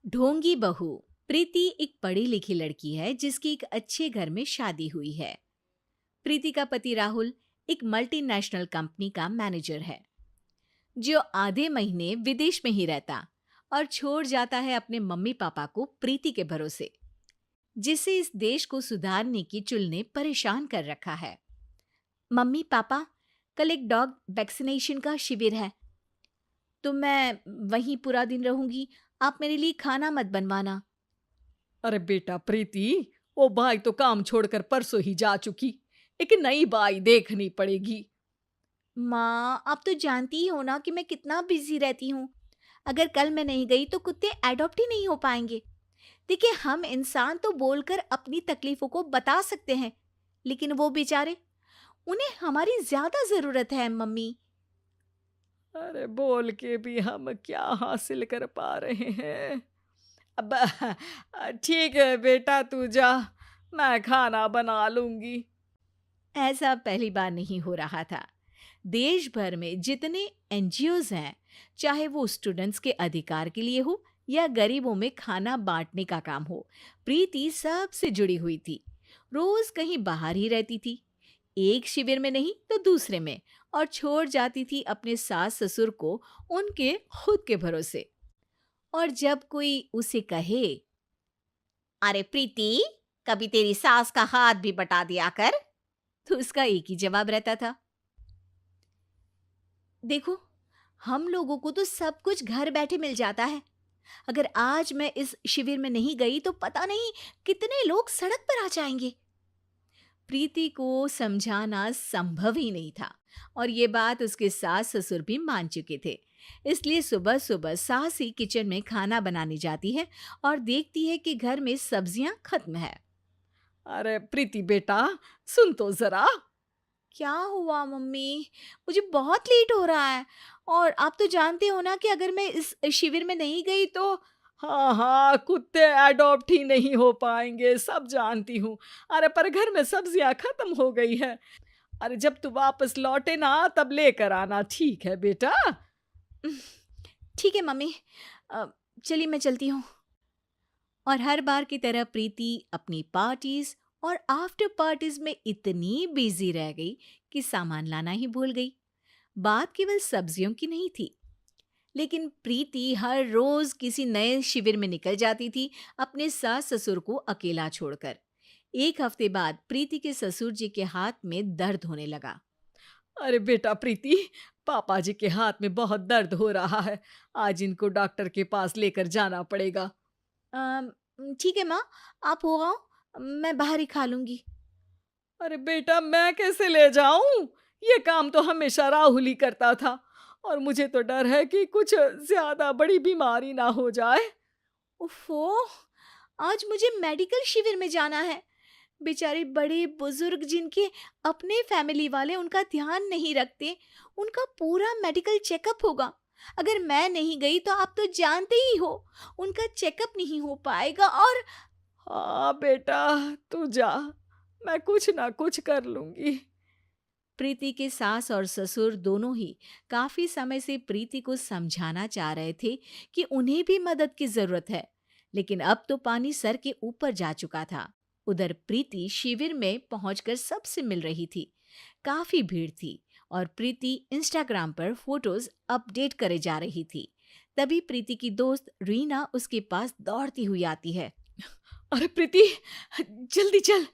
ढोंगी बहू। प्रीति एक पढ़ी लिखी लड़की है जिसकी एक अच्छे घर में शादी हुई है। प्रीति का पति राहुल एक मल्टीनेशनल कंपनी का मैनेजर है जो आधे महीने विदेश में ही रहता और छोड़ जाता है अपने मम्मी पापा को प्रीति के भरोसे, जिसे इस देश को सुधारने की चुल ने परेशान कर रखा है। मम्मी पापा, कल एक डॉग वैक्सीनेशन का शिविर है तो मैं वहीं पूरा दिन रहूंगी। आप मेरे लिए खाना मत बनवाना। अरे बेटा प्रीति, वो बाई तो काम छोड़कर परसों ही जा चुकी। एक नई बाई देखनी पड़ेगी। माँ, आप तो जानती ही हो ना कि मैं कितना बिजी रहती हूँ। अगर कल मैं नहीं गई तो कुत्ते एडॉप्ट ही नहीं हो पाएंगे। देखिए, हम इंसान तो बोलकर अपनी तकलीफों को बता सकते हैं, लेकिन वो बेचारे, उन्हें हमारी ज्यादा जरूरत है मम्मी। अरे बोल के भी हम क्या हासिल कर पा रहे हैं। अब ठीक है बेटा, तू जा, मैं खाना बना लूंगी। ऐसा पहली बार नहीं हो रहा था। देश भर में जितने एनजीओज हैं, चाहे वो स्टूडेंट्स के अधिकार के लिए हो या गरीबों में खाना बांटने का काम हो, प्रीति सबसे जुड़ी हुई थी। रोज कहीं बाहर ही रहती थी, एक शिविर में नहीं तो दूसरे में, और छोड़ जाती थी अपने सास ससुर को उनके खुद के भरोसे। और जब कोई उसे कहे, अरे प्रीति, कभी तेरी सास का हाथ भी बटा दिया कर, तो उसका एक ही जवाब रहता था, देखो, हम लोगों को तो सब कुछ घर बैठे मिल जाता है। अगर आज मैं इस शिविर में नहीं गई तो पता नहीं कितने लोग सड़क पर आ जाएंगे। प्रीति को समझाना संभव ही नहीं था, और ये बात उसके सास ससुर भी मान चुके थे। इसलिए सुबह सुबह सास ही किचन में खाना बनाने जाती है और देखती है कि घर में सब्जियां खत्म है। अरे प्रीति बेटा, सुन तो जरा। क्या हुआ मम्मी? मुझे बहुत लेट हो रहा है, और आप तो जानते हो ना कि अगर मैं इस शिविर में नहीं गई तो। हाँ हाँ, कुत्ते एडॉप्ट ही नहीं हो पाएंगे, सब जानती हूँ। अरे पर घर में सब्जियां खत्म हो गई है। अरे जब तू वापस लौटे ना तब लेकर आना, ठीक है बेटा। ठीक है मम्मी, अ, चलिए मैं चलती हूँ। और हर बार की तरह प्रीति अपनी पार्टीज और आफ्टर पार्टीज में इतनी बिजी रह गई कि सामान लाना ही भूल गई। बात केवल सब्जियों की नहीं थी, लेकिन प्रीति हर रोज किसी नए शिविर में निकल जाती थी, अपने सास ससुर को अकेला छोड़कर। एक हफ्ते बाद प्रीति के ससुर जी के हाथ में दर्द होने लगा। अरे बेटा प्रीति, पापा जी के हाथ में बहुत दर्द हो रहा है। आज इनको डॉक्टर के पास लेकर जाना पड़ेगा। "अम, ठीक है माँ, आप हो आओ, मैं बाहर ही खा लूंगी। अरे बेटा, मैं कैसे ले जाऊं? ये काम तो हमेशा राहुल ही करता था, और मुझे तो डर है कि कुछ ज्यादा बड़ी बीमारी ना हो जाए। उफ़ो! आज मुझे मेडिकल शिविर में जाना है। बेचारे बड़े बुजुर्ग जिनके अपने फैमिली वाले उनका ध्यान नहीं रखते, उनका पूरा मेडिकल चेकअप होगा। अगर मैं नहीं गई तो आप तो जानते ही हो, उनका चेकअप नहीं हो पाएगा। और हाँ बेटा, तू जा, मैं कुछ ना कुछ कर लूंगी। प्रीति के सास और ससुर दोनों ही काफी समय से प्रीति को समझाना चाह रहे थे कि उन्हें भी मदद की जरूरत है, लेकिन अब तो पानी सर के ऊपर जा चुका था। उधर प्रीति शिविर में पहुंचकर सबसे मिल रही थी। काफी भीड़ थी और प्रीति इंस्टाग्राम पर फोटोज अपडेट करे जा रही थी। तभी प्रीति की दोस्त रीना उसके पास दौड़ती हुई आती है। अरे प्रीति, जल्दी चल।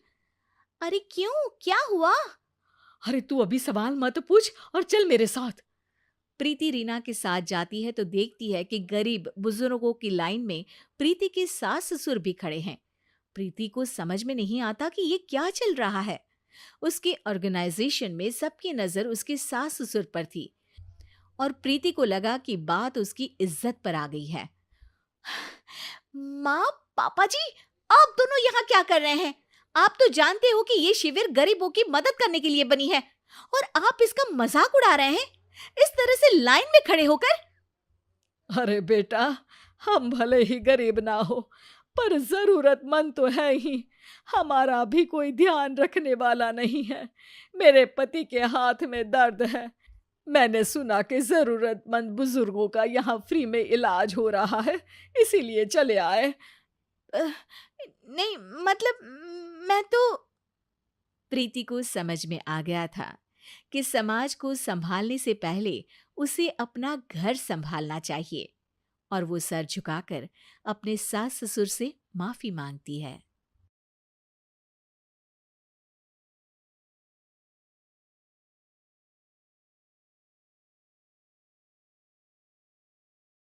अरे क्यों, क्या हुआ? अरे तू अभी सवाल मत पूछ और चल मेरे साथ। प्रीति रीना के साथ जाती है तो देखती है कि गरीब बुजुर्गों की लाइन में प्रीति के सास ससुर भी खड़े हैं। प्रीति को समझ में नहीं आता कि ये क्या चल रहा है। उसके ऑर्गेनाइजेशन में सबकी नजर उसके सास ससुर पर थी, और प्रीति को लगा कि बात उसकी इज्जत पर आ गई है। माँ, पापा जी, आप दोनों यहाँ क्या कर रहे हैं? आप तो जानते हो कि ये शिविर गरीबों की मदद करने के लिए बनी है, और आप इसका मजाक उड़ा रहे हैं इस तरह से लाइन में खड़े होकर। अरे बेटा, हम भले ही गरीब ना हो, पर जरूरतमंद तो है ही। हमारा भी कोई ध्यान रखने वाला नहीं है। मेरे पति के हाथ में दर्द है, मैंने सुना कि ज़रूरतमंद बुजुर्गों का यहाँ फ्री में इलाज हो रहा है, इसीलिए चले आए। अ, नहीं, मतलब मैं तो प्रीति को समझ में आ गया था कि समाज को संभालने से पहले उसे अपना घर संभालना चाहिए और वो सर झुकाकर अपने सास ससुर से माफी मांगती है।